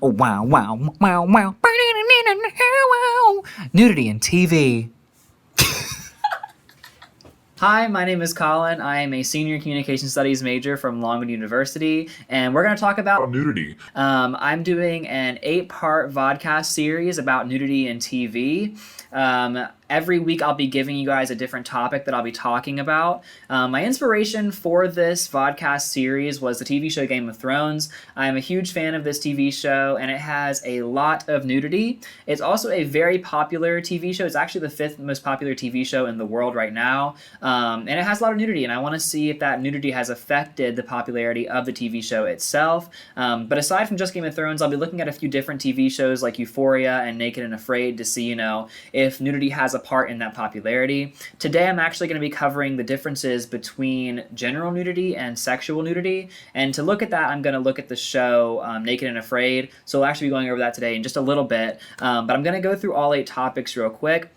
Oh, wow, wow, wow, wow. Nudity in TV. Hi, my name is Colin. I am a senior communication studies major from Longwood University, and we're going to talk about nudity. I'm doing an 8-part vodcast series about nudity in TV. Every week I'll be giving you guys a different topic that I'll be talking about. My inspiration for this vodcast series was the TV show Game of Thrones. I'm a huge fan of this TV show, and it has a lot of nudity. It's also a very popular TV show. It's actually the 5th most popular TV show in the world right now, and it has a lot of nudity, and I want to see if that nudity has affected the popularity of the TV show itself. But aside from just Game of Thrones, I'll be looking at a few different TV shows like Euphoria and Naked and Afraid to see, if nudity has a part in that popularity. Today I'm actually going to be covering the differences between general nudity and sexual nudity, and to look at that I'm going to look at the show Naked and Afraid, so we'll actually be going over that today in just a little bit, but I'm going to go through all 8 topics real quick.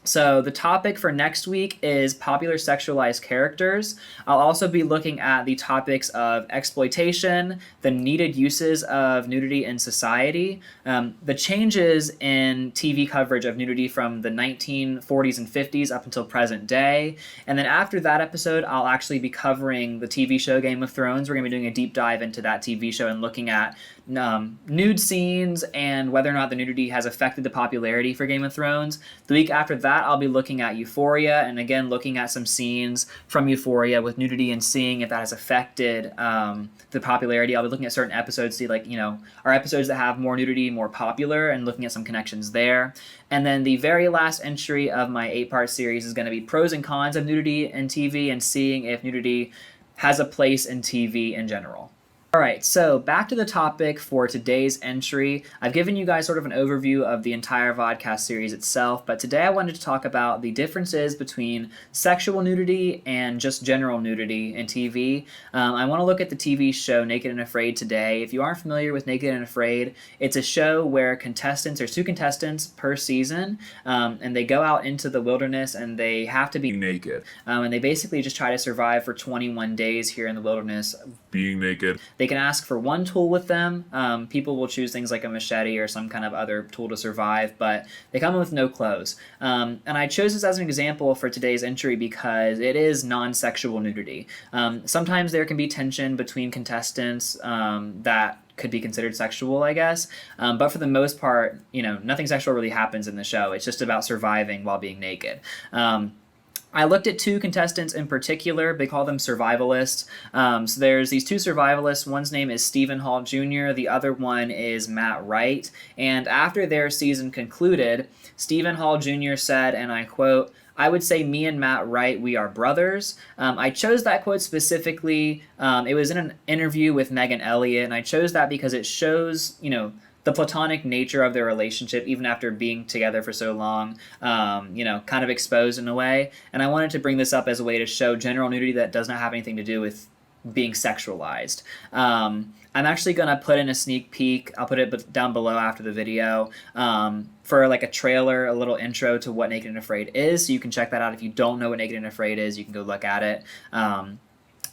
So the topic for next week is popular sexualized characters. I'll also be looking at the topics of exploitation, the needed uses of nudity in society, the changes in TV coverage of nudity from the 1940s and 50s up until present day. And then after that episode, I'll actually be covering the TV show Game of Thrones. We're going to be doing a deep dive into that TV show and looking at nude scenes and whether or not the nudity has affected the popularity for Game of Thrones. The week after that, I'll be looking at Euphoria, and again looking at some scenes from Euphoria with nudity and seeing if that has affected the popularity. I'll be looking at certain episodes, see are episodes that have more nudity more popular, and looking at some connections there. And then the very last entry of my 8-part series is going to be pros and cons of nudity in TV and seeing if nudity has a place in TV in general. Alright, so back to the topic for today's entry. I've given you guys sort of an overview of the entire vodcast series itself, but today I wanted to talk about the differences between sexual nudity and just general nudity in TV. I want to look at the TV show Naked and Afraid today. If you aren't familiar with Naked and Afraid, it's a show where there's 2 contestants per season, and they go out into the wilderness and they have to be naked. And they basically just try to survive for 21 days here in the wilderness. Being naked. They can ask for one tool with them. People will choose things like a machete or some kind of other tool to survive, but they come in with no clothes. And I chose this as an example for today's entry because it is non-sexual nudity. Sometimes there can be tension between contestants that could be considered sexual, I guess. But for the most part, nothing sexual really happens in the show. It's just about surviving while being naked. I looked at 2 contestants in particular. They call them survivalists. So there's these 2 survivalists. One's name is Stephen Hall Jr., the other one is Matt Wright. And after their season concluded, Stephen Hall Jr. said, and I quote, "I would say me and Matt Wright, we are brothers." I chose that quote specifically. It was in an interview with Megan Elliott, and I chose that because it shows, the platonic nature of their relationship, even after being together for so long, kind of exposed in a way. And I wanted to bring this up as a way to show general nudity that does not have anything to do with being sexualized. I'm actually going to put in a sneak peek. I'll put it down below after the video for like a trailer, a little intro to what Naked and Afraid is. So you can check that out. If you don't know what Naked and Afraid is, you can go look at it.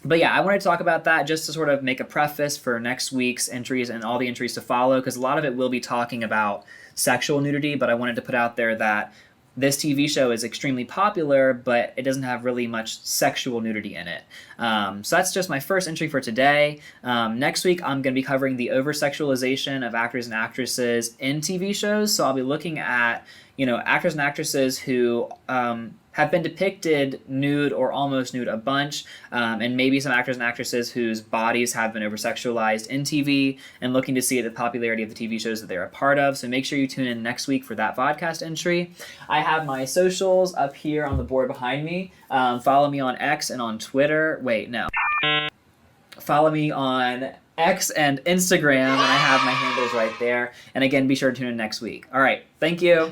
But yeah, I wanted to talk about that just to sort of make a preface for next week's entries and all the entries to follow, because a lot of it will be talking about sexual nudity, but I wanted to put out there that this TV show is extremely popular, but it doesn't have really much sexual nudity in it. So that's just my first entry for today. Next week, I'm going to be covering the over-sexualization of actors and actresses in TV shows. So I'll be looking at, actors and actresses who have been depicted nude or almost nude a bunch, and maybe some actors and actresses whose bodies have been over-sexualized in TV, and looking to see the popularity of the TV shows that they're a part of. So make sure you tune in next week for that vodcast entry. I have my socials up here on the board behind me. Follow me on X and on Twitter. Wait, no. Follow me on X and Instagram, and I have my handles right there. And again, be sure to tune in next week. All right, thank you.